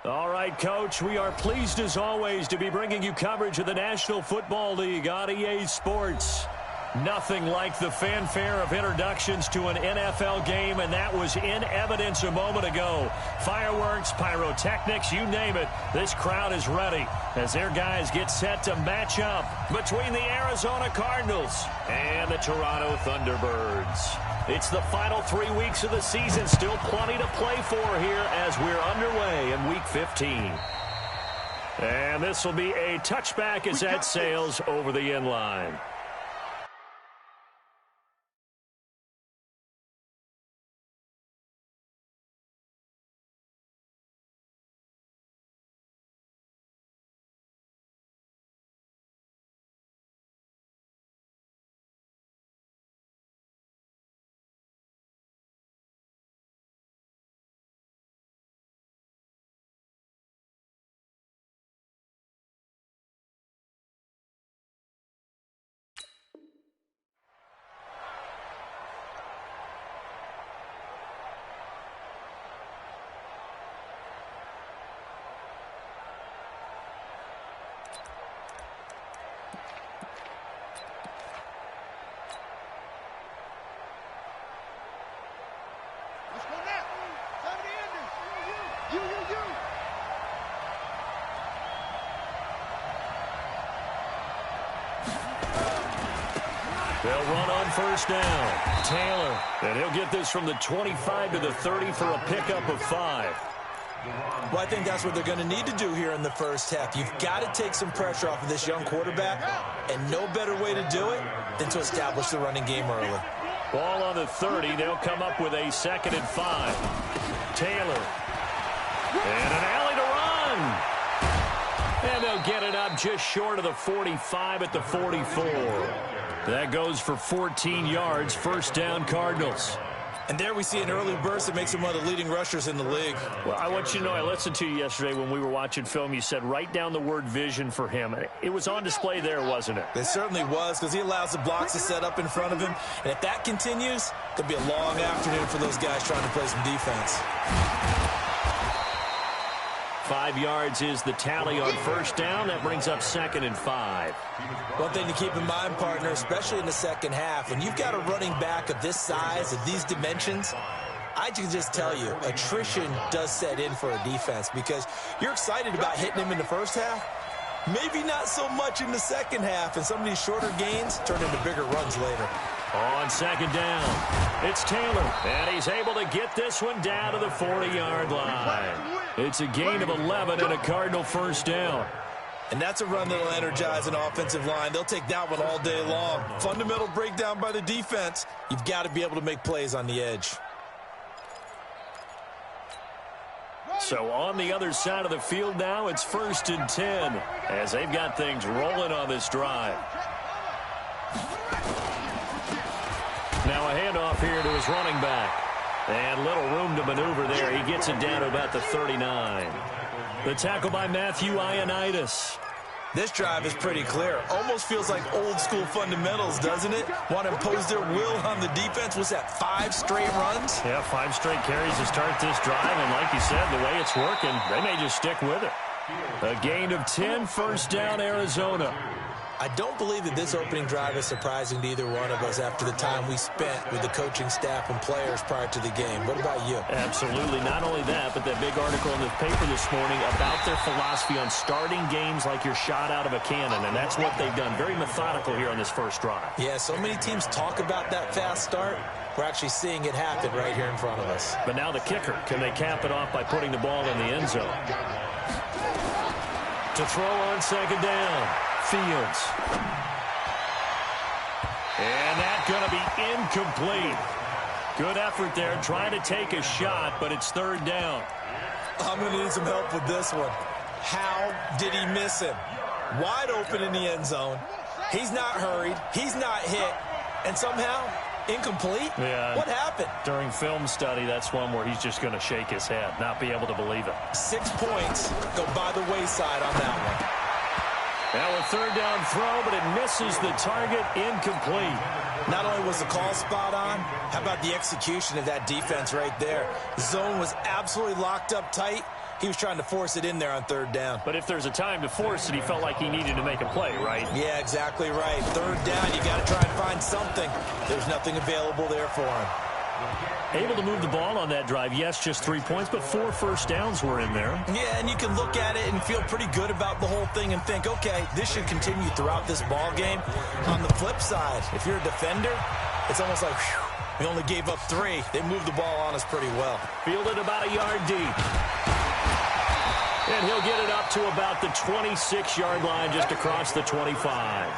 All right, Coach, we are pleased as always to be bringing you coverage of the National Football League on EA Sports. Nothing like the fanfare of introductions to an NFL game, and that was in evidence a moment ago. Fireworks, pyrotechnics, you name it, this crowd is ready as their guys get set to match up between the Arizona Cardinals and the Toronto Thunderbirds. It's the final 3 weeks of the season, still plenty to play for here as we're underway in Week 15. And this will be a touchback as that sails over the end line. They'll run on first down. Taylor, and he'll get this from the 25 to the 30 for a pickup of 5. Well, I think that's what they're going to need to do here in the first half. You've got to take some pressure off of this young quarterback, and no better way to do it than to establish the running game early. Ball on the 30. They'll come up with a 2nd and 5. Taylor. And an alley to run. And they'll get it up just short of the 45 at the 44. That goes for 14 yards. First down, Cardinals. And there we see an early burst that makes him one of the leading rushers in the league. Well, I want you to know, I listened to you yesterday when we were watching film. You said write down the word vision for him. It was on display there, wasn't it? It certainly was, because he allows the blocks to set up in front of him. And if that continues, it'll be a long afternoon for those guys trying to play some defense. 5 yards is the tally on first down. That brings up 2nd and 5. One thing to keep in mind, partner, especially in the second half, when you've got a running back of this size, of these dimensions, I can just tell you, attrition does set in for a defense because you're excited about hitting him in the first half. Maybe not so much in the second half, and some of these shorter gains turn into bigger runs later. On second down, it's Taylor, and he's able to get this one down to the 40-yard line. It's a gain of 11 and a Cardinal first down. And that's a run that'll energize an offensive line. They'll take that one all day long. Fundamental breakdown by the defense. You've got to be able to make plays on the edge. So on the other side of the field now, it's 1st and 10 as they've got things rolling on this drive. Now a handoff here to his running back. And little room to maneuver there. He gets it down to about the 39. The tackle by Matthew Ioannidis. This drive is pretty clear. Almost feels like old school fundamentals, doesn't it? Want to impose their will on the defense. What's that, 5 straight runs? Yeah, 5 straight carries to start this drive. And like you said, the way it's working, they may just stick with it. A gain of 10, first down, Arizona. I don't believe that this opening drive is surprising to either one of us after the time we spent with the coaching staff and players prior to the game. What about you? Absolutely. Not only that, but that big article in the paper this morning about their philosophy on starting games like you're shot out of a cannon, and that's what they've done. Very methodical here on this first drive. Yeah, so many teams talk about that fast start. We're actually seeing it happen right here in front of us. But now the kicker. Can they cap it off by putting the ball in the end zone? To throw on second down. Fields. And that's going to be incomplete. Good effort there, trying to take a shot, but it's 3rd down. I'm going to need some help with this one. How did he miss him? Wide open in the end zone. He's not hurried. He's not hit. And somehow, incomplete? Yeah. What happened? During film study, that's one where he's just going to shake his head, not be able to believe it. 6 points go by the wayside on that one. Now a third down throw, but it misses the target, incomplete. Not only was the call spot on, how about the execution of that defense right there? The zone was absolutely locked up tight. He was trying to force it in there on third down. But if there's a time to force it, he felt like he needed to make a play, right? Yeah, exactly right. Third down, you got to try and find something. There's nothing available there for him. Able to move the ball on that drive. Yes, just 3 points, but 4 first downs were in there. Yeah, and you can look at it and feel pretty good about the whole thing and think, okay, this should continue throughout this ball game. On the flip side, if you're a defender, it's almost like, whew, we only gave up 3. They moved the ball on us pretty well. Fielded about a yard deep. And he'll get it up to about the 26-yard line, just across the 25.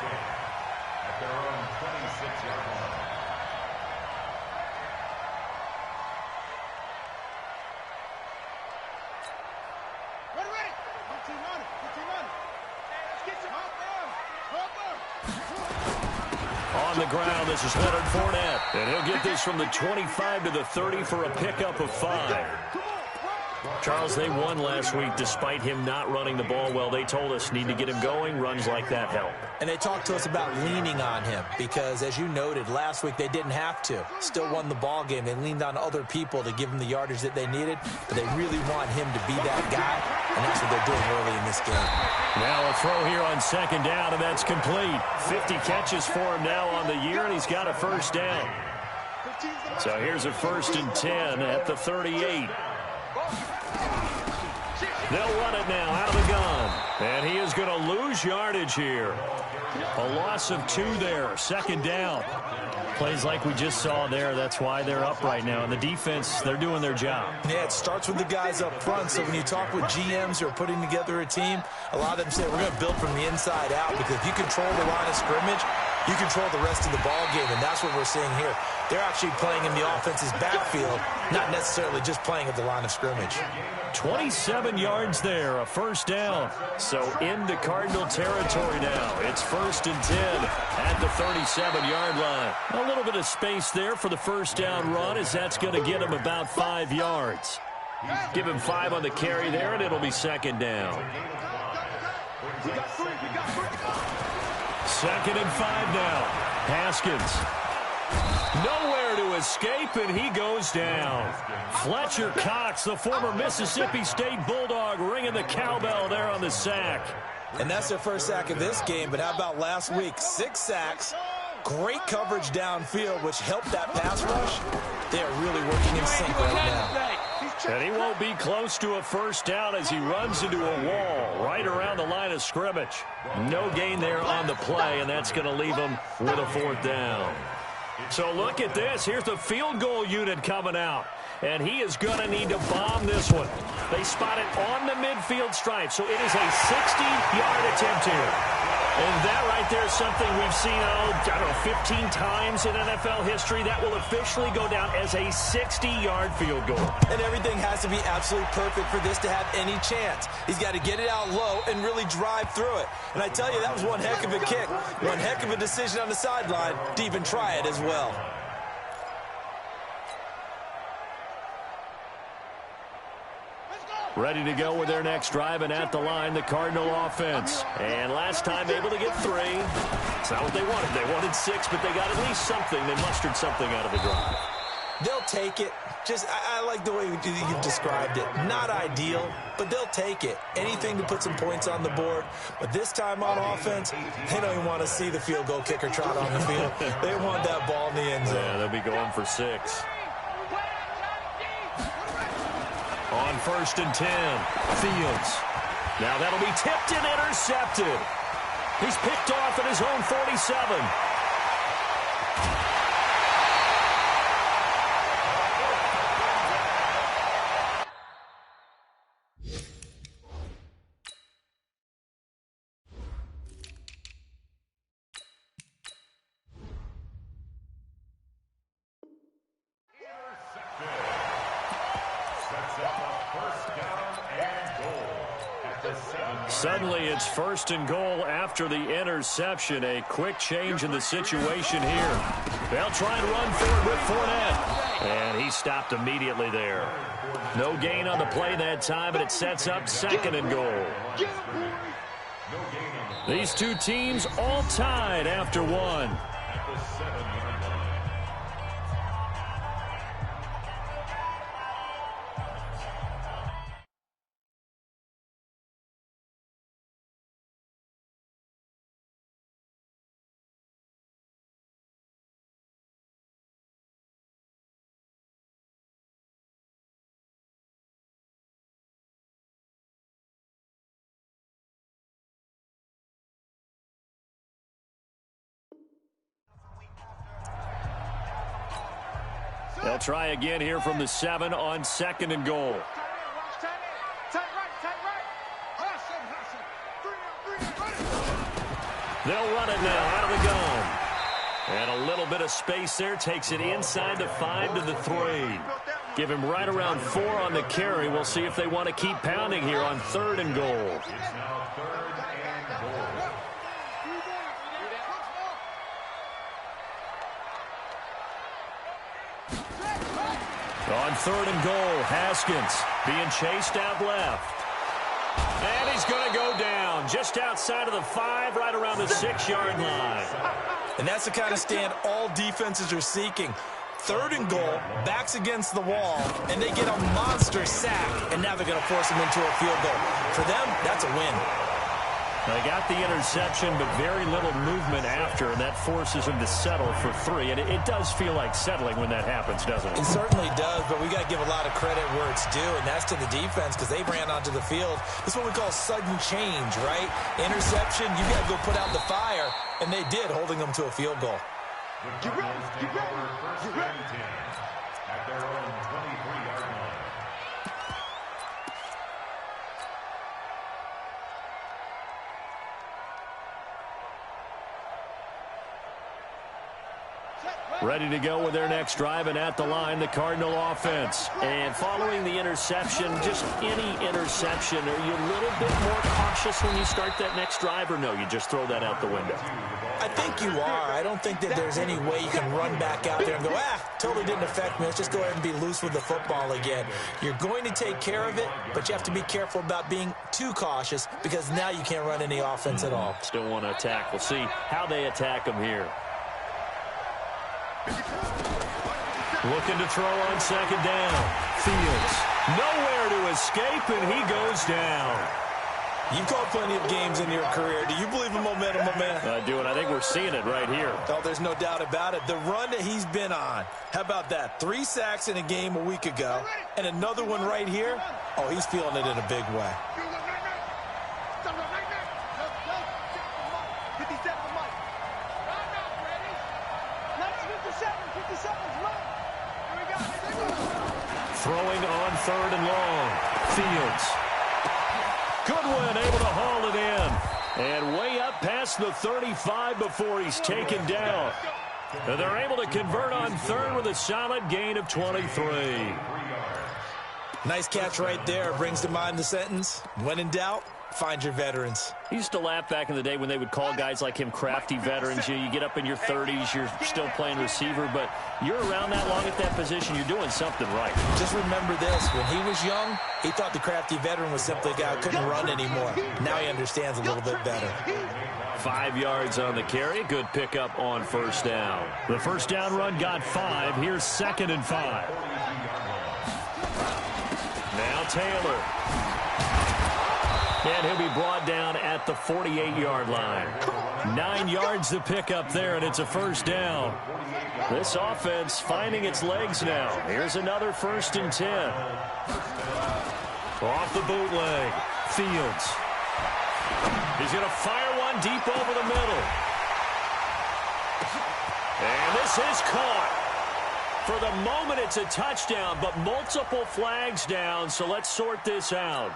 On the ground, this is Leonard Fournette. And he'll get this from the 25 to the 30 for a pickup of 5. Charles, they won last week despite him not running the ball well. They told us need to get him going. Runs like that help. And they talked to us about leaning on him because, as you noted, last week they didn't have to. Still won the ball game. They leaned on other people to give them the yardage that they needed, but they really want him to be that guy, and that's what they're doing early in this game. Now a throw here on second down, and that's complete. 50 catches for him now on the year, and he's got a first down. So here's a 1st and 10 at the 38. They'll run it now out of the gun. And he is going to lose yardage here. A loss of 2 there. 2nd down. Plays like we just saw there. That's why they're up right now. And the defense, they're doing their job. Yeah, it starts with the guys up front. So when you talk with GMs who are putting together a team, a lot of them say we're going to build from the inside out, because if you control the line of scrimmage, you control the rest of the ball game, and that's what we're seeing here. They're actually playing in the offense's backfield, not necessarily just playing at the line of scrimmage. 27 yards there, a first down. So into Cardinal territory now. It's 1st and 10 at the 37-yard line. A little bit of space there for the first down run, as that's going to get him about 5 yards. Give him 5 on the carry there, and it'll be 2nd down. 2nd and 5 now. Haskins. Nowhere to escape, and he goes down. Fletcher Cox, the former Mississippi State Bulldog, ringing the cowbell there on the sack. And that's their first sack of this game, but how about last week? 6 sacks, great coverage downfield, which helped that pass rush. They are really working in sync right now. And he won't be close to a first down as he runs into a wall right around the line of scrimmage. No gain there on the play, and that's going to leave him with a 4th down. So look at this. Here's the field goal unit coming out. And he is going to need to bomb this one. They spot it on the midfield stripe. So it is a 60-yard attempt here. And that right there is something we've seen, I don't know, 15 times in NFL history. That will officially go down as a 60-yard field goal. And everything has to be absolutely perfect for this to have any chance. He's got to get it out low and really drive through it. And I tell you, that was one heck of a kick. One heck of a decision on the sideline to even try it as well. Ready to go with their next drive, and at the line, the Cardinal offense. And last time able to get 3. It's not what they wanted. They wanted 6, but they got at least something. They mustered something out of the drive. They'll take it. I like the way you've described it. Not ideal, but they'll take it. Anything to put some points on the board. But this time on offense, they don't even want to see the field goal kicker trot on the field. They want that ball in the end zone. Yeah, they'll be going for 6. On 1st and 10, Fields. Now that'll be tipped and intercepted. He's picked off at his own 47. Suddenly, it's 1st and goal after the interception. A quick change in the situation here. They'll try and run for it with Fournette. And he stopped immediately there. No gain on the play that time, but it sets up 2nd and goal. These two teams all tied after one. They'll try again here from the 7 on 2nd and goal. They'll run it now out of the gun. And a little bit of space there. Takes it inside the 5 to the 3. Give him right around 4 on the carry. We'll see if they want to keep pounding here on 3rd and goal. On 3rd and goal, Haskins being chased out left. And he's going to go down just outside of the 5, right around the 6-yard line. And that's the kind of stand all defenses are seeking. 3rd and goal, backs against the wall, and they get a monster sack, and now they're going to force him into a field goal. For them, that's a win. They got the interception, but very little movement after, and that forces them to settle for 3. And it does feel like settling when that happens, doesn't it? It certainly does, but we got to give a lot of credit where it's due, and that's to the defense because they ran onto the field. This is what we call sudden change, right? Interception, you got to go put out the fire, and they did, holding them to a field goal. Get ready, get ready, get ready. At their own 23-yard line. Ready to go with their next drive, and at the line, the Cardinal offense. And following the interception, just any interception, are you a little bit more cautious when you start that next drive, or no, you just throw that out the window? I think you are. I don't think that there's any way you can run back out there and go, totally didn't affect me. Let's just go ahead and be loose with the football again. You're going to take care of it, but you have to be careful about being too cautious because now you can't run any offense at all. Still want to attack. We'll see how they attack them here. Looking to throw on 2nd down. Fields nowhere to escape, and he goes down. You've called plenty of games in your career. Do you believe in momentum, my man? I do, and I think we're seeing it right here. Oh, there's no doubt about it. The run that he's been on. How about that? 3 sacks in a game a week ago, and another one right here. Oh, he's feeling it in a big way. Throwing on 3rd and long. Fields. Goodwin able to haul it in. And way up past the 35 before he's taken down. And they're able to convert on 3rd with a solid gain of 23. Nice catch right there. Brings to mind the sentence, when in doubt, find your veterans. I used to laugh back in the day when they would call guys like him crafty veterans. You get up in your 30s, you're still playing receiver, but you're around that long at that position, you're doing something right. Just remember this, when he was young, he thought the crafty veteran was simply a guy who couldn't run anymore. Now he understands a little bit better. 5 yards on the carry, good pickup on 1st down. The 1st down run got 5, here's 2nd and 5. Now Taylor. And he'll be brought down at the 48-yard line. 9 yards to pick up there, and it's a 1st down. This offense finding its legs now. Here's another 1st and 10. Off the bootleg. Fields. He's going to fire one deep over the middle. And this is caught. For the moment, it's a touchdown, but multiple flags down, so let's sort this out.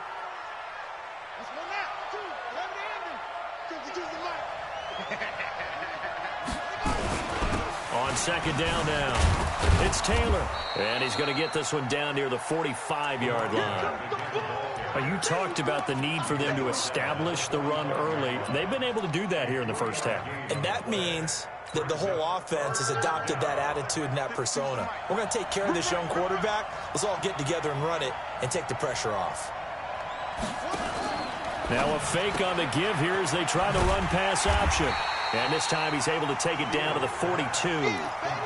On 2nd down now, it's Taylor. And he's going to get this one down near the 45-yard line. You talked about the need for them to establish the run early. They've been able to do that here in the 1st half. And that means that the whole offense has adopted that attitude and that persona. We're going to take care of this young quarterback. Let's all get together and run it and take the pressure off. Now a fake on the give here as they try the run-pass option. And this time he's able to take it down to the 42.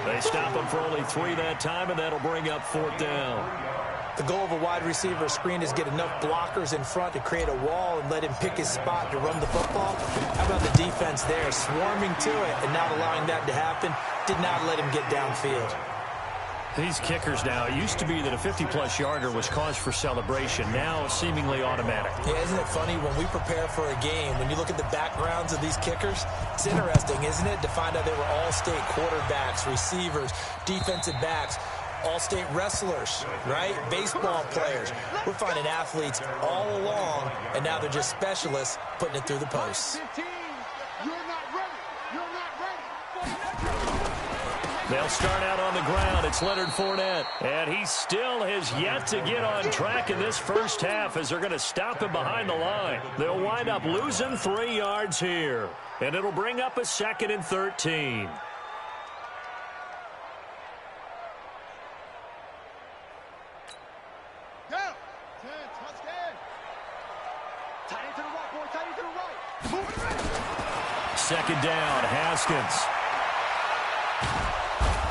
They stop him for only 3 that time, and that'll bring up 4th down. The goal of a wide receiver screen is get enough blockers in front to create a wall and let him pick his spot to run the football. How about the defense there, swarming to it and not allowing that to happen? Did not let him get downfield. These kickers now, it used to be that a 50-plus yarder was cause for celebration. Now seemingly automatic. Yeah, isn't it funny when we prepare for a game, when you look at the backgrounds of these kickers, it's interesting, isn't it, to find out they were all-state quarterbacks, receivers, defensive backs, all-state wrestlers, right? Baseball players. We're finding athletes all along, and now they're just specialists putting it through the posts. They'll start out on the ground. It's Leonard Fournette. And he still has yet to get on track in this first half as they're going to stop him behind the line. They'll wind up losing 3 yards here. And it'll bring up a 2nd and 13. Second down, Haskins.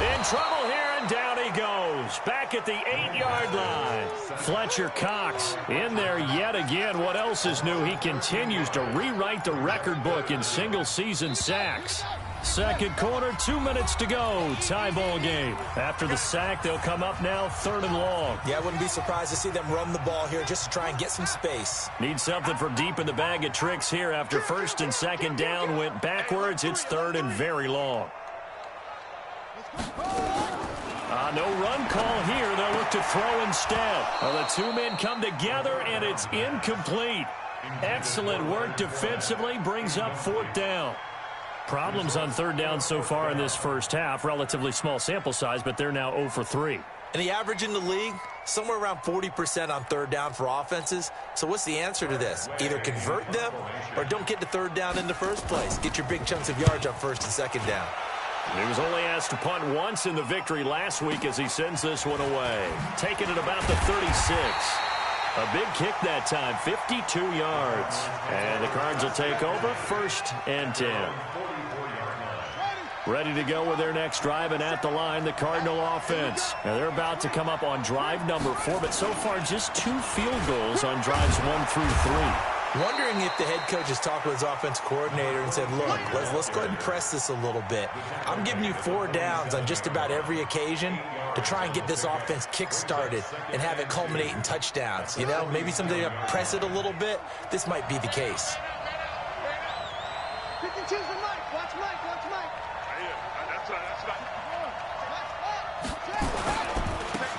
In trouble here, and down he goes. Back at the 8-yard line. Fletcher Cox in there yet again. What else is new? He continues to rewrite the record book in single-season sacks. Second quarter, 2 minutes to go. Tie ball game. After the sack, they'll come up now 3rd and long. Yeah, I wouldn't be surprised to see them run the ball here just to try and get some space. Need something from deep in the bag of tricks here. After 1st and 2nd down went backwards, it's 3rd and very long. No run call here. They'll look to throw instead. Well, the 2 men come together, and it's incomplete. Excellent work defensively. Brings up 4th down. Problems on 3rd down so far in this first half. Relatively small sample size, but they're now 0 for 3. And the average in the league, somewhere around 40% on 3rd down for offenses. So what's the answer to this? Either convert them or don't get to 3rd down in the first place. Get your big chunks of yards on 1st and 2nd down. He was only asked to punt once in the victory last week as he sends this one away. Taking it about the 36. A big kick that time, 52 yards. And the Cards will take over 1st and 10. Ready to go with their next drive, and at the line, the Cardinal offense. Now they're about to come up on drive number 4, but so far just 2 field goals on drives 1 through 3. Wondering if the head coach has talked with his offense coordinator and said, look, let's go ahead and press this a little bit. I'm giving you 4 downs on just about every occasion to try and get this offense kick-started and have it culminate in touchdowns. You know, maybe something to press it a little bit. This might be the case.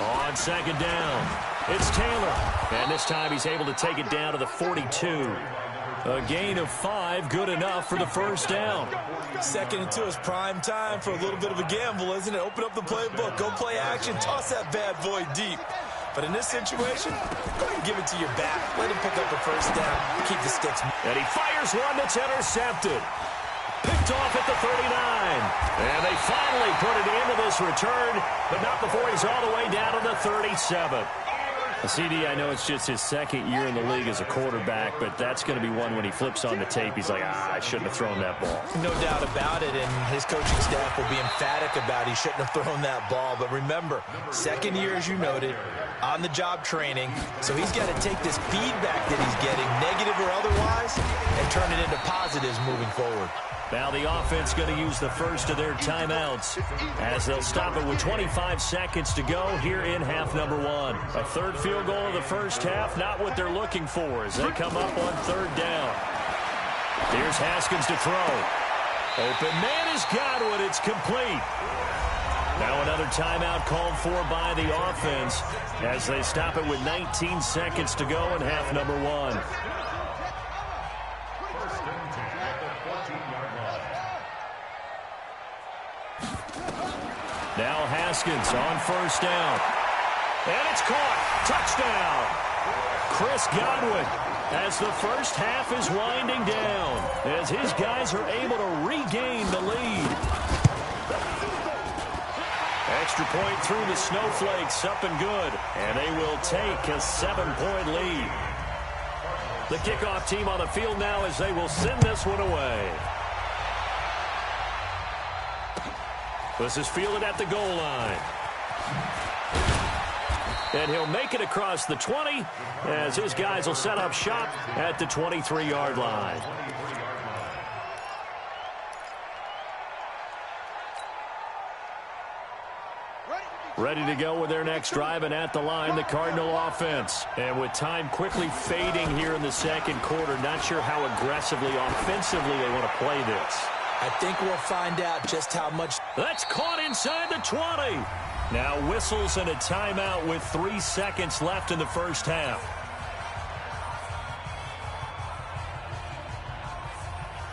On 2nd down, it's Taylor. And this time he's able to take it down to the 42. A gain of 5, good enough for the 1st down. 2nd and 2 is prime time for a little bit of a gamble, isn't it? Open up the playbook, go play action, toss that bad boy deep. But in this situation, go ahead and give it to your back. Let him pick up a 1st down, keep the sticks. And he fires one that's intercepted. Picked off at the 39. And they finally put it into this return, but not before he's all the way down to the 37. CD, I know it's just his 2nd year in the league as a quarterback, but that's going to be one when he flips on the tape. He's like, I shouldn't have thrown that ball. No doubt about it, and his coaching staff will be emphatic about he shouldn't have thrown that ball. But remember, 2nd year, as you noted, on-the-job training, so he's got to take this feedback that he's getting, negative or otherwise, and turn it into positives moving forward. Now the offense going to use the first of their timeouts as they'll stop it with 25 seconds to go here in half number 1. A 3rd field goal of the first half, not what they're looking for as they come up on 3rd down. Here's Haskins to throw. Open man is Godwin. It's complete. Now another timeout called for by the offense as they stop it with 19 seconds to go in half number 1. Now Haskins on 1st down. And it's caught. Touchdown. Chris Godwin as the first half is winding down as his guys are able to regain the lead. Extra point through the Snowflakes, up and good. And they will take a 7-point lead. The kickoff team on the field now as they will send this one away. This is fielded at the goal line. And he'll make it across the 20 as his guys will set up shop at the 23-yard line. Ready to go with their next drive, and at the line, the Cardinal offense. And with time quickly fading here in the second quarter, not sure how aggressively, offensively they want to play this. I think we'll find out just how much. That's caught inside the 20. Now whistles and a timeout with 3 seconds left in the first half.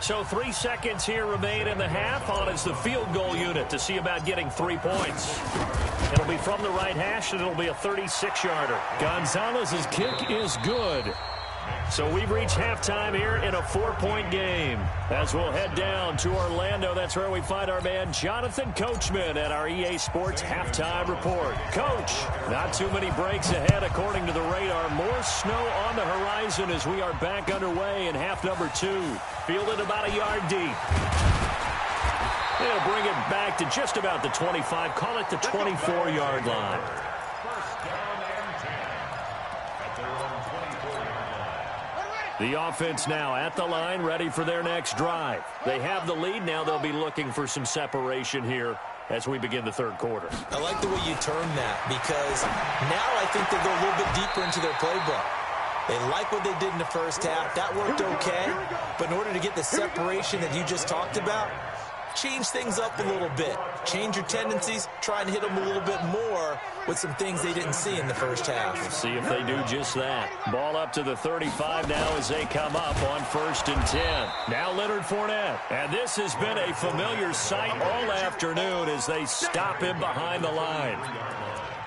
So 3 seconds here remain in the half. On is the field goal unit to see about getting 3 points. It'll be from the right hash, and it'll be a 36-yarder. Gonzalez's kick is good. So we've reached halftime here in a 4-point game. As we'll head down to Orlando, that's where we find our man Jonathan Coachman at our EA Sports Halftime Report. Coach, not too many breaks ahead according to the radar. More snow on the horizon as we are back underway in half number 2. Fielded about a yard deep. They'll bring it back to just about the 25. Call it the 24-yard line. The offense now at the line, ready for their next drive. They have the lead. Now they'll be looking for some separation here as we begin the third quarter. I like the way you term that, because now I think they go a little bit deeper into their playbook. They like what they did in the first half. That worked okay. But in order to get the separation that you just talked about, change things up a little bit. Change your tendencies. Try and hit them a little bit more with some things they didn't see in the first half. We'll see if they do just that. Ball up to the 35 now as they come up on 1st and 10. Now Leonard Fournette. And this has been a familiar sight all afternoon as they stop him behind the line.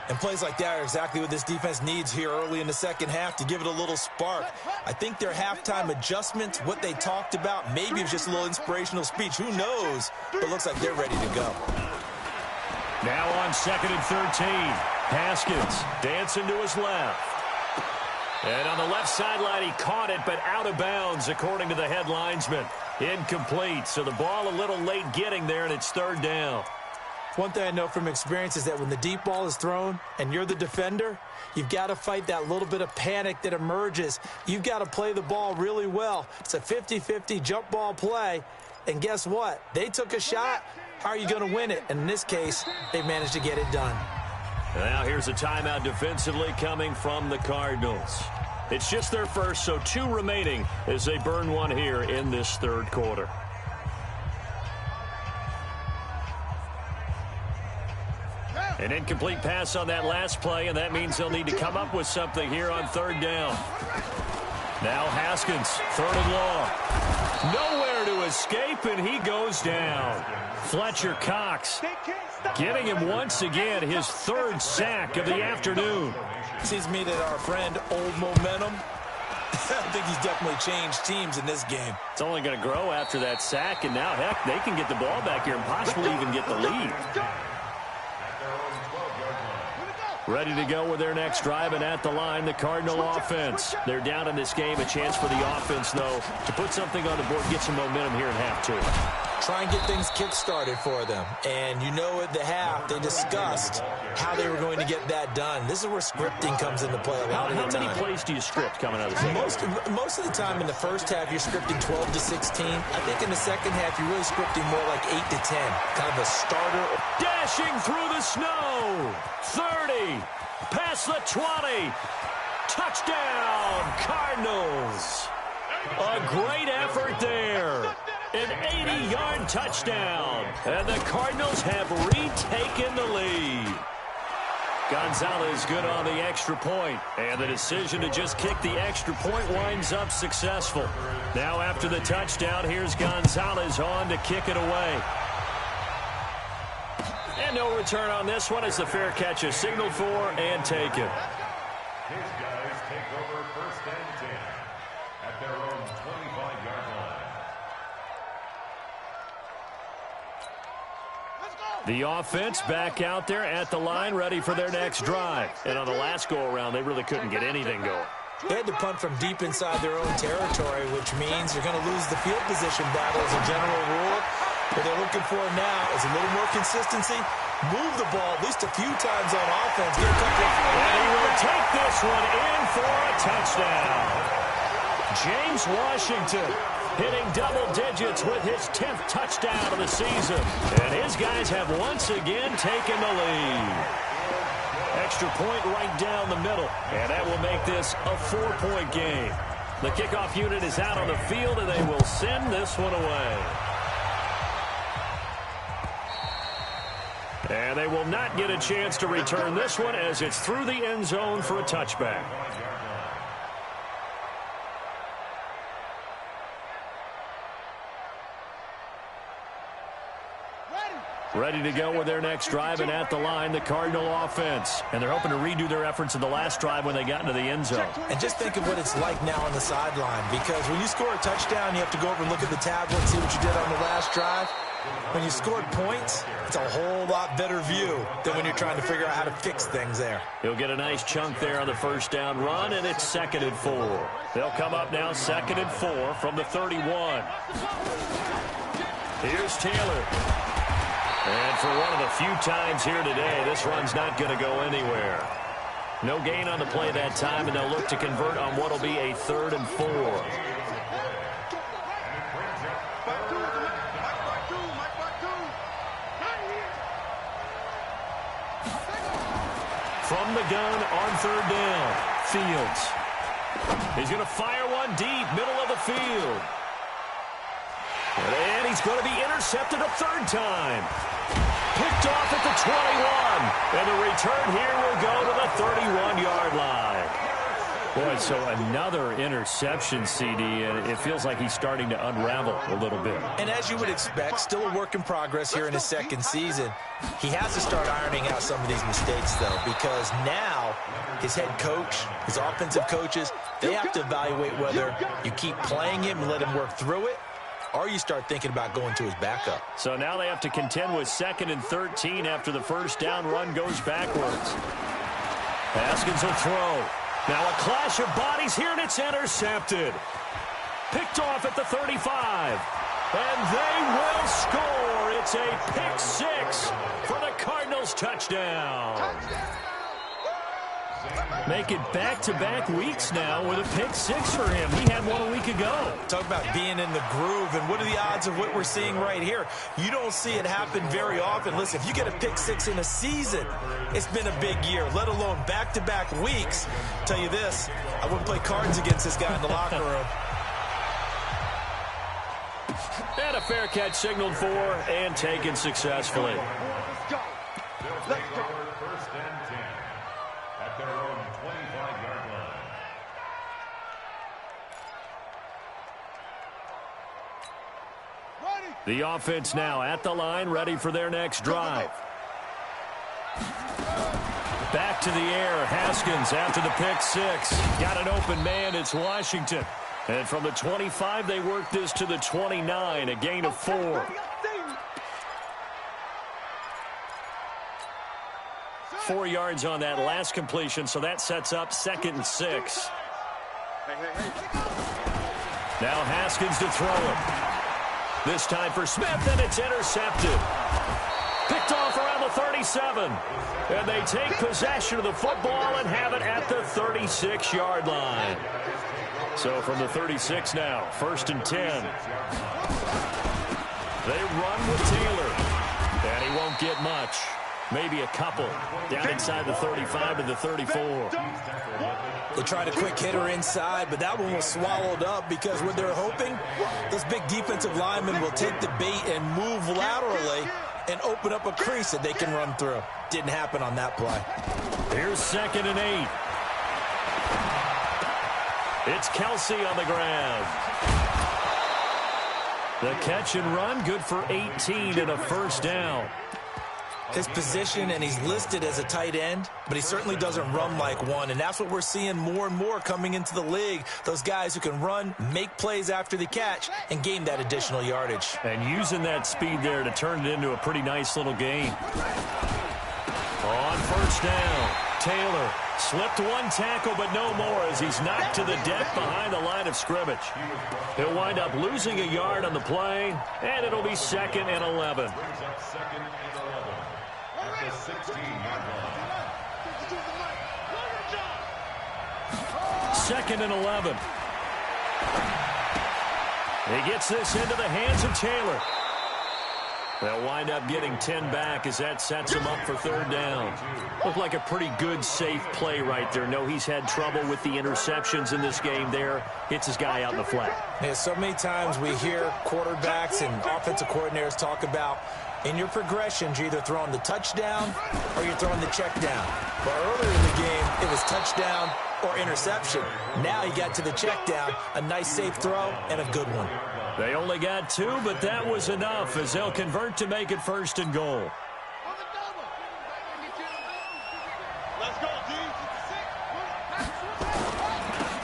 And plays like that are exactly what this defense needs here early in the second half to give it a little spark. I think their halftime adjustments, what they talked about, maybe it was just a little inspirational speech. Who knows? But looks like they're ready to go. Now on 2nd and 13. Haskins dancing to his left. And on the left sideline, he caught it, but out of bounds, according to the head linesman. Incomplete. So the ball a little late getting there, and it's 3rd down. One thing I know from experience is that when the deep ball is thrown and you're the defender, you've got to fight that little bit of panic that emerges. You've got to play the ball really well. It's a 50-50 jump ball play. And guess what? They took a shot. How are you going to win it? And in this case, they managed to get it done. Now here's a timeout defensively coming from the Cardinals. It's just their first, so 2 remaining as they burn one here in this third quarter. An incomplete pass on that last play, and that means they'll need to come up with something here on 3rd down. Now Haskins, 3rd and long. Nowhere to escape, and he goes down. Fletcher Cox getting him once again his 3rd sack of the afternoon. Seems to me that our friend, Old Momentum, I think he's definitely changed teams in this game. It's only going to grow after that sack, and now, heck, they can get the ball back here and possibly even get the lead. Ready to go with their next drive, and at the line, the Cardinal offense. They're down in this game. A chance for the offense, though, to put something on the board, get some momentum here in half 2. Try and get things kick-started for them. And you know at the half, they discussed how they were going to get that done. This is where scripting comes into play a lot of the time. How many plays do you script coming out of the second? Most of the time in the first half, you're scripting 12 to 16. I think in the second half, you're really scripting more like 8 to 10. Kind of a starter. Dashing through the snow. 30. Past the 20. Touchdown, Cardinals. A great effort there. An 80-yard touchdown. And the Cardinals have retaken the lead. Gonzalez good on the extra point. And the decision to just kick the extra point winds up successful. Now after the touchdown, here's Gonzalez on to kick it away. And no return on this one as the fair catch is signaled for and taken. His guys take over 1st and 10 at their own 25-yard line. The offense back out there at the line, ready for their next drive. And on the last go-around, they really couldn't get anything going. They had to punt from deep inside their own territory, which means you're going to lose the field position battle as a general rule. What they're looking for now is a little more consistency. Move the ball at least a few times on offense. Get a couple of... And he will take this one in for a touchdown. James Washington hitting double digits with his 10th touchdown of the season. And his guys have once again taken the lead. Extra point right down the middle. And that will make this a 4-point game. The kickoff unit is out on the field, and they will send this one away. And they will not get a chance to return this one as it's through the end zone for a touchback. Ready to go with their next drive, and at the line, the Cardinal offense. And they're hoping to redo their efforts in the last drive when they got into the end zone. And just think of what it's like now on the sideline, because when you score a touchdown, you have to go over and look at the tablet and see what you did on the last drive. When you scored points, it's a whole lot better view than when you're trying to figure out how to fix things there. He'll get a nice chunk there on the first down run, and it's 2nd and 4. They'll come up now 2nd and 4 from the 31. Here's Taylor. And for one of the few times here today, this run's not going to go anywhere. No gain on the play that time, and they'll look to convert on what will be a 3rd and 4. From the gun on 3rd down, Fields. He's going to fire one deep, middle of the field. And he's going to be intercepted a 3rd time. Picked off at the 21. And the return here will go to the 31-yard line. Boy, so another interception, CD, and it feels like he's starting to unravel a little bit. And as you would expect, still a work in progress here in his 2nd season. He has to start ironing out some of these mistakes, though, because now his head coach, his offensive coaches, they have to evaluate whether you keep playing him and let him work through it, or you start thinking about going to his backup. So now they have to contend with 2nd and 13 after the first down run goes backwards. Haskins will throw. Now a clash of bodies here, and it's intercepted. Picked off at the 35. And they will score. It's a pick 6 for the Cardinals touchdown. Make it back-to-back weeks now with a pick 6 for him. He had one a week ago. Talk about being in the groove, and what are the odds of what we're seeing right here? You don't see it happen very often. Listen, if you get a pick 6 in a season, it's been a big year, let alone back-to-back weeks. I'll tell you this, I wouldn't play cards against this guy in the locker room. And a fair catch signaled for and taken successfully. Let's go. First and 10 at their own 25-yard line. The offense now at the line, ready for their next drive. Back to the air, Haskins after the pick 6. Got an open man, it's Washington. And from the 25, they work this to the 29, a gain of 4. 4 yards on that last completion, so that sets up 2nd and 6. Now Haskins to throw it. This time for Smith, and it's intercepted. Picked off around the 37. And they take possession of the football and have it at the 36-yard line. So from the 36 now, 1st and 10. They run with Taylor. And he won't get much. Maybe a couple. Down inside the 35 to the 34. They tried a quick hitter inside, but that one was swallowed up because what they're hoping, this big defensive lineman will take the bait and move laterally and open up a crease that they can run through. Didn't happen on that play. Here's 2nd and 8. It's Kelsey on the ground. The catch and run, good for 18 and a 1st down. His position, and he's listed as a tight end, but he certainly doesn't run like one, and that's what we're seeing more and more coming into the league. Those guys who can run, make plays after the catch, and gain that additional yardage. And using that speed there to turn it into a pretty nice little gain. On 1st down, Taylor Slipped one tackle, but no more as he's knocked to the deck behind the line of scrimmage. He'll wind up losing a yard on the play, and it'll be 2nd and 11. Brings up 2nd and 11 at the 16-yard line. 2nd and 11. He gets this into the hands of Taylor. They'll wind up getting 10 back as that sets him up for 3rd down. Looked like a pretty good, safe play right there. No, he's had trouble with the interceptions in this game there. Hits his guy out in the flat. Yeah, so many times we hear quarterbacks and offensive coordinators talk about in your progressions, you're either throwing the touchdown or you're throwing the check down. But earlier in the game, it was touchdown or interception. Now he got to the check down, a nice safe throw, and a good one. They only got 2, but that was enough as they'll convert to make it 1st and goal.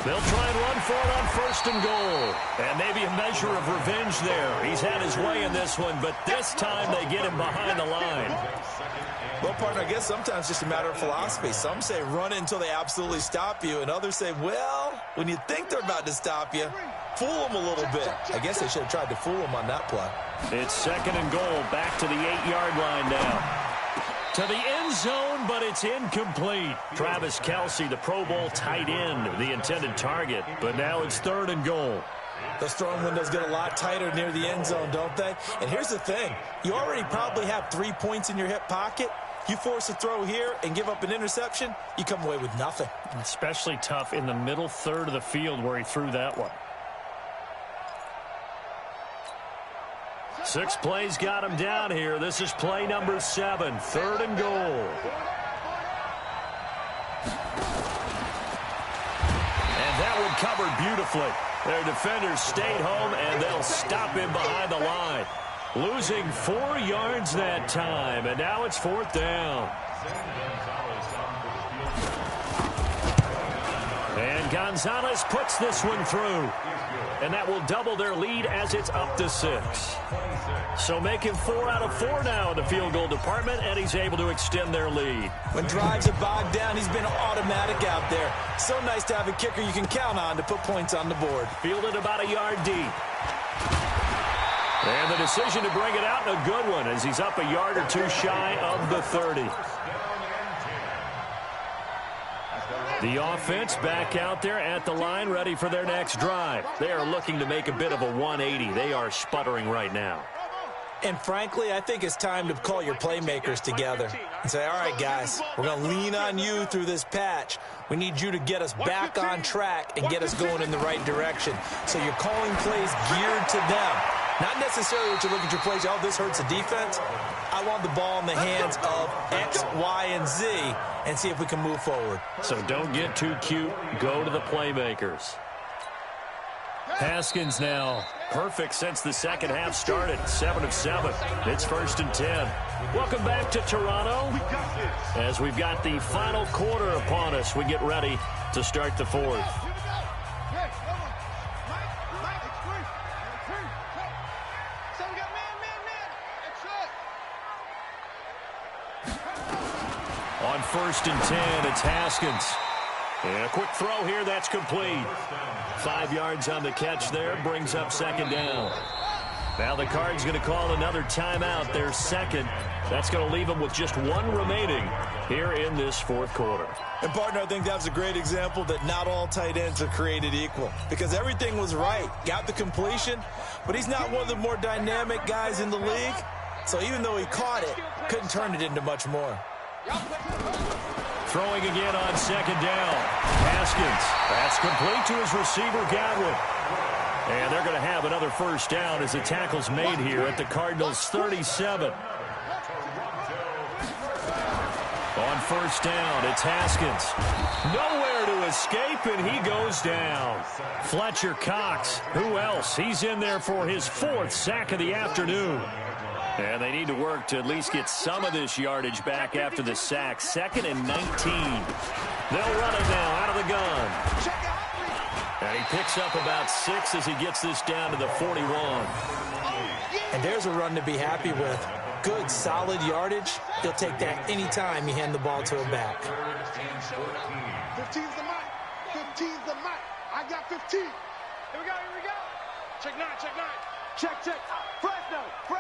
They'll try and run for it on 1st and goal. And maybe a measure of revenge there. He's had his way in this one, but this time they get him behind the line. Well, partner, I guess sometimes it's just a matter of philosophy. Some say run until they absolutely stop you, and others say, well, when you think they're about to stop you, fool them a little bit. I guess they should have tried to fool them on that play. It's 2nd and goal, back to the 8-yard line now. To the end zone, but it's incomplete. Travis Kelce, the Pro Bowl tight end, the intended target. But now it's 3rd and goal. Those throwing windows get a lot tighter near the end zone, don't they? And here's the thing. You already probably have 3 points in your hip pocket. You force a throw here and give up an interception, you come away with nothing. Especially tough in the middle third of the field where he threw that one. 6 plays got him down here. This is play number 7, 3rd and goal. And that one covered beautifully. Their defenders stayed home, and they'll stop him behind the line. Losing 4 yards that time, and now it's 4th down. And Gonzalez puts this one through. And that will double their lead as it's up to 6. So making 4 out of 4 now in the field goal department, and he's able to extend their lead. When drives are bogged down, he's been automatic out there. So nice to have a kicker you can count on to put points on the board. Fielded about a yard deep. And the decision to bring it out, a good one, as he's up a yard or 2 shy of the 30. The offense back out there at the line, ready for their next drive. They are looking to make a bit of a 180. They are sputtering right now. And frankly, I think it's time to call your playmakers together and say, all right, guys, we're going to lean on you through this patch. We need you to get us back on track and get us going in the right direction. So you're calling plays geared to them. Not necessarily what you look at your plays, oh, this hurts the defense. I want the ball in the hands of X, Y, and Z and see if we can move forward. So don't get too cute. Go to the playmakers. Haskins now perfect since the second half started. 7 of 7. It's 1st and 10. Welcome back to Toronto. As we've got the final quarter upon us, we get ready to start the 4th. On 1st and 10, it's Haskins. And a quick throw here, that's complete. 5 yards on the catch there, brings up 2nd down. Now the Cards going to call another timeout, their 2nd. That's going to leave them with just 1 remaining here in this 4th quarter. And, partner, I think that was a great example that not all tight ends are created equal. Because everything was right. Got the completion, but he's not one of the more dynamic guys in the league. So even though he caught it, couldn't turn it into much more. Throwing again on 2nd down. Haskins. That's complete to his receiver, Godwin. And they're going to have another 1st down as the tackle's made here at the Cardinals' 37. On 1st down, it's Haskins. Nowhere to escape, and he goes down. Fletcher Cox. Who else? He's in there for his 4th sack of the afternoon. And they need to work to at least get some of this yardage back after the sack. 2nd and 19. They'll run it now out of the gun. And he picks up about 6 as he gets this down to the 41. And there's a run to be happy with. Good, solid yardage. He'll take that anytime you hand the ball to a back. 15's the mic. 15's the mic. I got 15. Here we go. Check 9. Check. Fresno. Hey.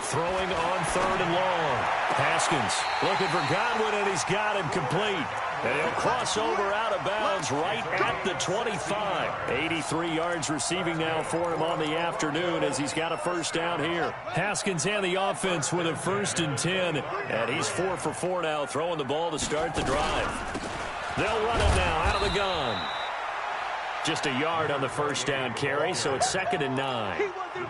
Throwing on third and long. Haskins looking for Godwin, and he's got him complete. And he'll cross over out of bounds right at the 25. 83 yards receiving now for him on the afternoon as he's got a first down here. Haskins and the offense with a 1st and 10. And he's 4 for 4 now, throwing the ball to start the drive. They'll run it now out of the gun. Just a yard on the first down carry, so it's 2nd and 9.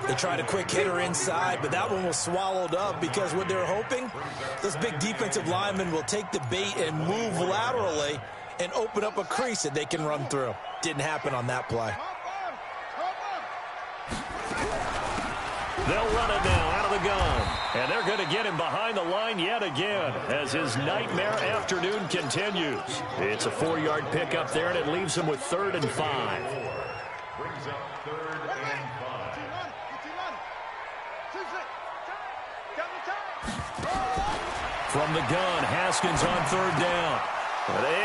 They tried a quick hitter inside, but that one was swallowed up because what they're hoping, those big defensive linemen will take the bait and move laterally and open up a crease that they can run through. Didn't happen on that play. They'll run it now out of the gun. And they're going to get him behind the line yet again as his nightmare afternoon continues. It's a 4-yard pickup there, and it leaves him with 3rd and 5. Brings up 3rd and 5. From the gun, Haskins on 3rd down.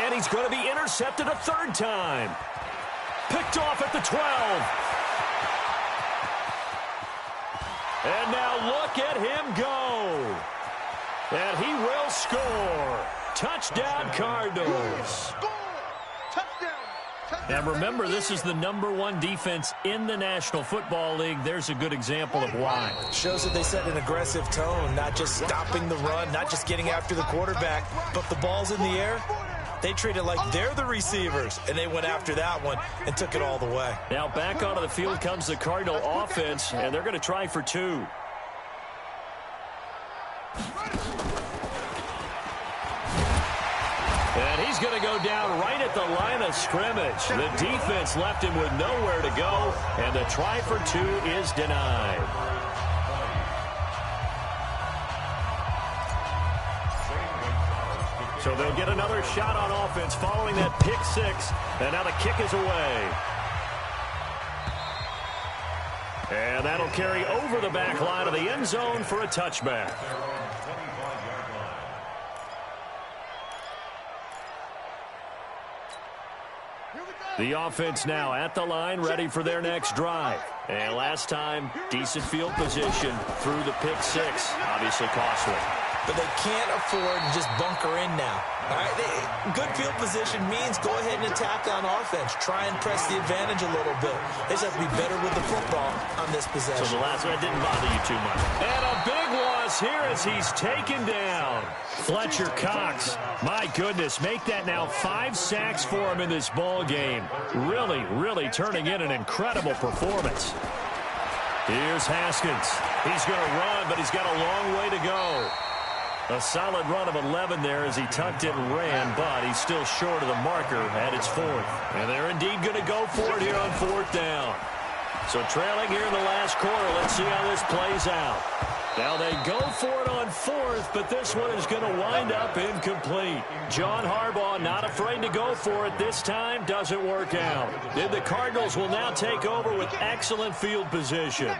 And he's going to be intercepted a 3rd time. Picked off at the 12. And now look at him go. And he will score. Touchdown, Cardinals. And remember, this is the #1 defense in the National Football League. There's a good example of why. Shows that they set an aggressive tone, not just stopping the run, not just getting after the quarterback, but the ball's in the air. They treat it like they're the receivers, and they went after that one and took it all the way. Now back onto the field comes the Cardinal offense, and they're going to try for 2. And he's going to go down right at the line of scrimmage. The defense left him with nowhere to go, and the try for 2 is denied. So they'll get another shot on offense following that pick 6, and now the kick is away. And that'll carry over the back line of the end zone for a touchback. The offense now at the line, ready for their next drive. And last time, decent field position through the pick 6. Obviously costly. But they can't afford to just bunker in now. All right, good field position means go ahead and attack on offense. Try and press the advantage a little bit. They just have to be better with the football on this possession. So the last one didn't bother you too much. And a big loss here as he's taken down. Fletcher Cox, my goodness, make that now 5 sacks for him in this ball game. Really turning in an incredible performance. Here's Haskins. He's going to run, but he's got a long way to go. A solid run of 11 there as he tucked it and ran, but he's still short of the marker at its 4th. And they're indeed going to go for it here on 4th down. So trailing here in the last quarter, let's see how this plays out. Now they go for it on 4th, but this one is going to wind up incomplete. John Harbaugh not afraid to go for it this time, doesn't work out. Then the Cardinals will now take over with excellent field position.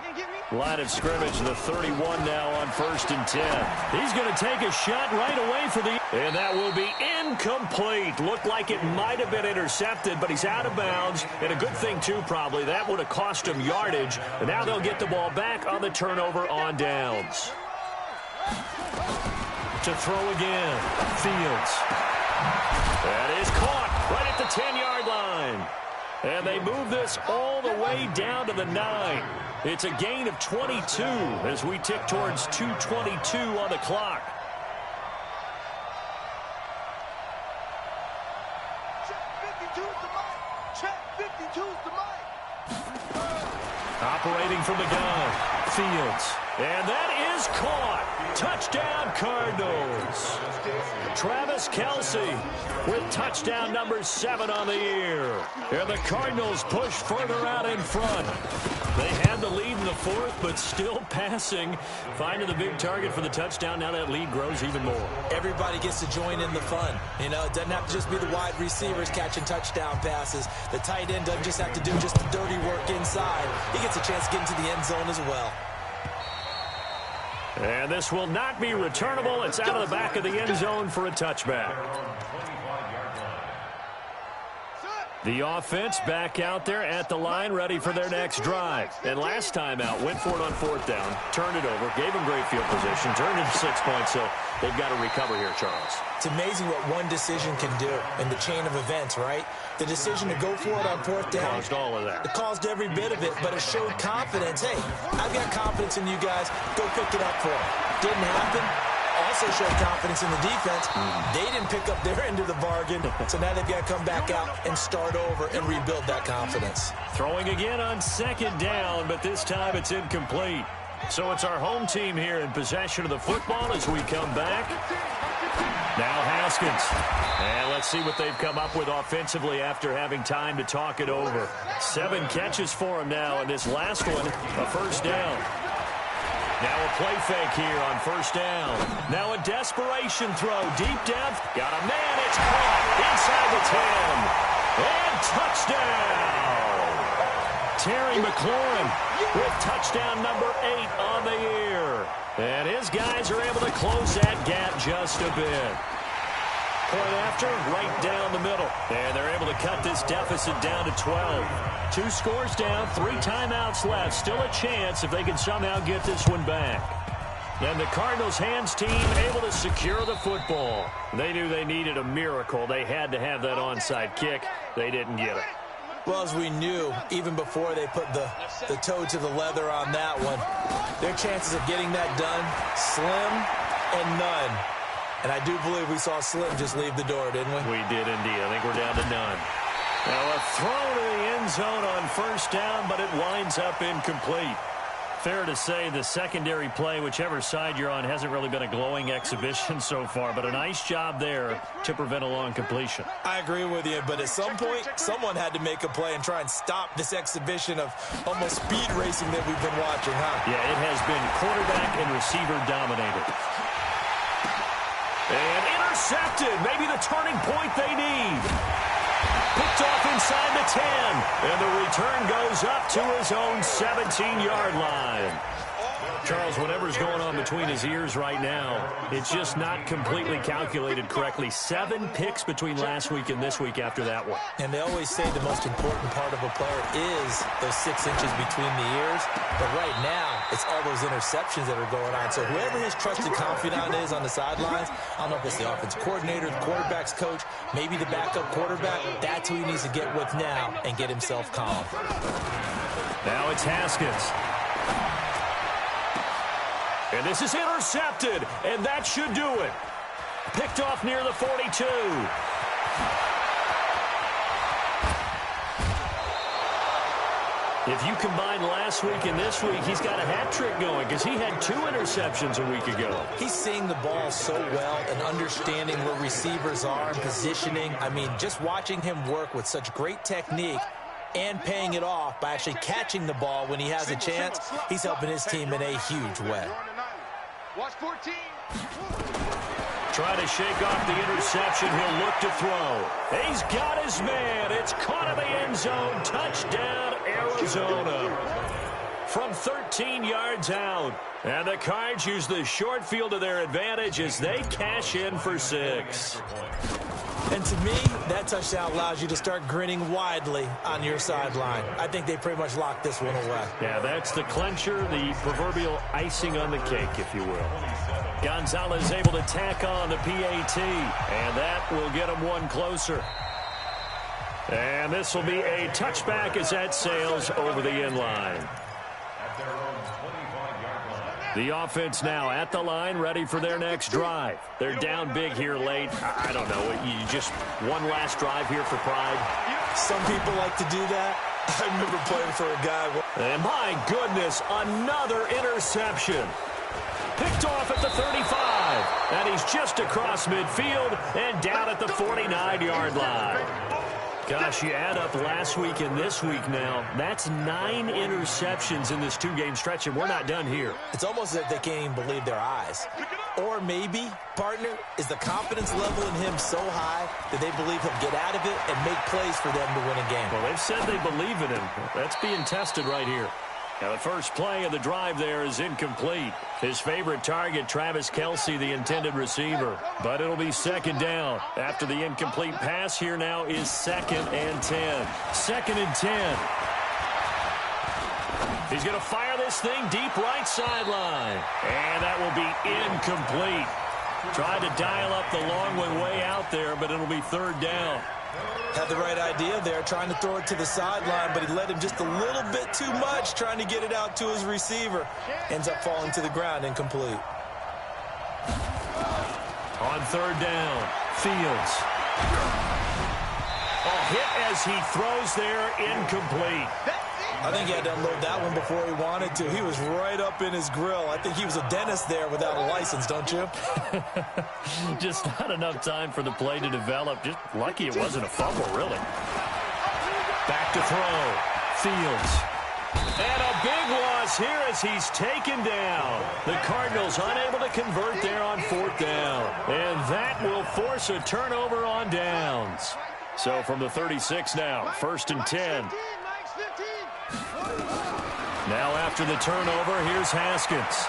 Line of scrimmage, the 31 now on 1st and 10. He's going to take a shot right away for the... And that will be incomplete. Looked like it might have been intercepted, but he's out of bounds. And a good thing, too, probably. That would have cost him yardage. And now they'll get the ball back on the turnover on downs. To throw again. Fields. That is caught right at the 10-yard line. And they move this all the way down to the 9. It's a gain of 22 as we tick towards 2:22 on the clock. Operating from the gun, Fields. And that is caught. Touchdown, Cardinals. Travis Kelce with touchdown number 7 on the year. And the Cardinals push further out in front. They had the lead in the 4th, but still passing. Finding the big target for the touchdown. Now that lead grows even more. Everybody gets to join in the fun. You know, it doesn't have to just be the wide receivers catching touchdown passes. The tight end doesn't just have to do just the dirty work inside. He gets a chance to get into the end zone as well. And this will not be returnable. It's out of the back of the end zone for a touchback. The offense back out there at the line, ready for their next drive. And last time out, went for it on fourth down, turned it over, gave them great field position, turned into 6 points, so they've got to recover here, Charles. It's amazing what one decision can do in the chain of events, right? The decision to go for it on fourth down. Caused all of that. It caused every bit of it, but it showed confidence. Hey, I've got confidence in you guys. Go pick it up for me. Didn't happen. Also showed confidence in the defense. They didn't pick up their end of the bargain, so now they've got to come back out and start over and rebuild that confidence. Throwing again on second down, but this time it's incomplete. So it's our home team here in possession of the football as we come back. Now Haskins. And let's see what they've come up with offensively after having time to talk it over. 7 catches for him now, and this last one, a first down. Now a play fake here on first down. Now a desperation throw, deep depth. Got a man, it's caught inside the 10. And touchdown! Terry McLaurin with touchdown number 8 on the year. And his guys are able to close that gap just a bit. Point after, right down the middle. And they're able to cut this deficit down to 12. 2 scores down, 3 timeouts left. Still a chance if they can somehow get this one back. And the Cardinals' hands team able to secure the football. They knew they needed a miracle. They had to have that onside kick. They didn't get it. Well, as we knew, even before they put the toe to the leather on that one, their chances of getting that done, slim and none. And I do believe we saw Slim just leave the door, didn't we? We did indeed. I think we're down to none. Now a throw to the end zone on first down, but it winds up incomplete. Fair to say the secondary play, whichever side you're on, hasn't really been a glowing exhibition so far, but a nice job there to prevent a long completion. I agree with you, but at some point, someone had to make a play and try and stop this exhibition of almost speed racing that we've been watching, huh? Yeah, it has been quarterback and receiver dominated. And intercepted, maybe the turning point they need. Picked off inside the 10, and the return goes up to his own 17-yard line. Charles, whatever's going on between his ears right now, it's just not completely calculated correctly. 7 picks between last week and this week after that one. And they always say the most important part of a player is those 6 inches between the ears. But right now, it's all those interceptions that are going on. So whoever his trusted confidant is on the sidelines, I don't know if it's the offense coordinator, the quarterback's coach, maybe the backup quarterback, that's who he needs to get with now and get himself calm. Now it's Haskins. And this is intercepted, and that should do it. Picked off near the 42. If you combine last week and this week, he's got a hat trick going because he had 2 interceptions a week ago. He's seeing the ball so well and understanding where receivers are and positioning. I mean, just watching him work with such great technique and paying it off by actually catching the ball when he has a chance, he's helping his team in a huge way. Watch 14. Try to shake off the interception. He'll look to throw. He's got his man. It's caught in the end zone. Touchdown, Arizona. From 13 yards out. And the Cards use the short field to their advantage as they cash in for 6. And to me, that touchdown allows you to start grinning widely on your sideline. I think they pretty much locked this one away. Yeah, that's the clincher, the proverbial icing on the cake, if you will. Gonzalez able to tack on the PAT, and that will get him one closer. And this will be a touchback as that sails over the end line. The offense now at the line, ready for their next drive. They're down big here late. I don't know. You just one last drive here for pride. Some people like to do that. I remember playing for a guy. And my goodness, another interception. Picked off at the 35. And he's just across midfield and down at the 49-yard line. Gosh, you add up last week and this week now, that's 9 interceptions in this 2-game stretch, and we're not done here. It's almost as if they can't even believe their eyes. Or maybe, partner, is the confidence level in him so high that they believe he'll get out of it and make plays for them to win a game. Well, they've said they believe in him. That's being tested right here. Now the first play of the drive there is incomplete. His favorite target, Travis Kelce, the intended receiver. But it'll be second down. After the incomplete pass, here now is 2nd and 10. 2nd and 10. He's going to fire this thing deep right sideline. And that will be incomplete. Tried to dial up the long one way out there, but it'll be 3rd down. Had the right idea there, trying to throw it to the sideline, but he led him just a little bit too much, trying to get it out to his receiver. Ends up falling to the ground, incomplete. On 3rd down, Fields. A hit as he throws there, incomplete. I think he had to unload that one before he wanted to. He was right up in his grill. I think he was a dentist there without a license, don't you? Just not enough time for the play to develop. Just lucky it wasn't a fumble, really. Back to throw. Fields. And a big loss here as he's taken down. The Cardinals unable to convert there on 4th down. And that will force a turnover on downs. So from the 36 now, 1st and 10. Now after the turnover, here's Haskins.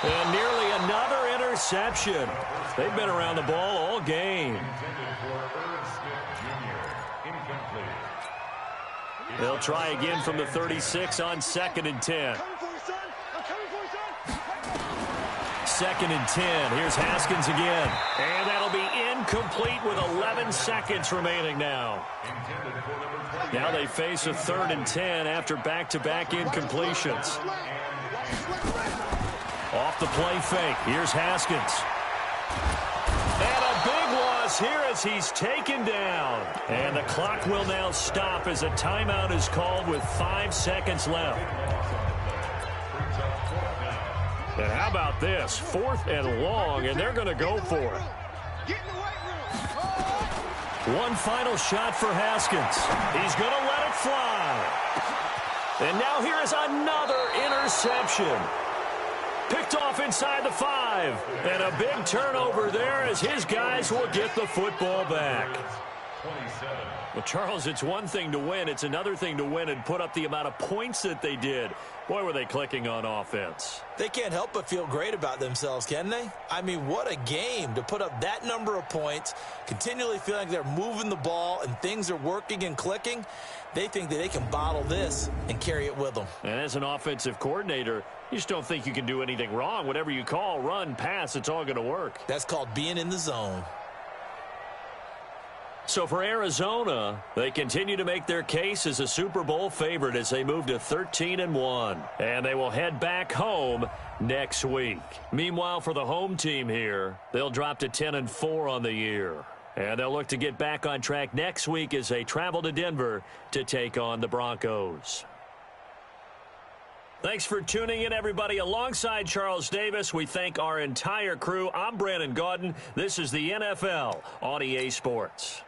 And nearly another interception. They've been around the ball all game. They'll try again from the 36 on 2nd and 10. 2nd and 10. Here's Haskins again. And that'll be incomplete with 11 seconds remaining now. Now they face a 3rd and 10 after back-to-back incompletions. Off the play fake. Here's Haskins. And a big loss here as he's taken down. And the clock will now stop as a timeout is called with 5 seconds left. And how about this? 4th and long, and they're going to go for it. One final shot for Haskins. He's going to let it fly. And now here is another interception. Picked off inside the 5. And a big turnover there as his guys will get the football back. Well, Charles, it's one thing to win. It's another thing to win and put up the amount of points that they did. Boy, were they clicking on offense. They can't help but feel great about themselves, can they? I mean, what a game to put up that number of points, continually feeling like they're moving the ball and things are working and clicking. They think that they can bottle this and carry it with them. And as an offensive coordinator, you just don't think you can do anything wrong. Whatever you call, run, pass, it's all going to work. That's called being in the zone. So for Arizona, they continue to make their case as a Super Bowl favorite as they move to 13-1. And they will head back home next week. Meanwhile, for the home team here, they'll drop to 10-4 on the year. And they'll look to get back on track next week as they travel to Denver to take on the Broncos. Thanks for tuning in, everybody. Alongside Charles Davis, we thank our entire crew. I'm Brandon Gaudin. This is the NFL on EA Sports.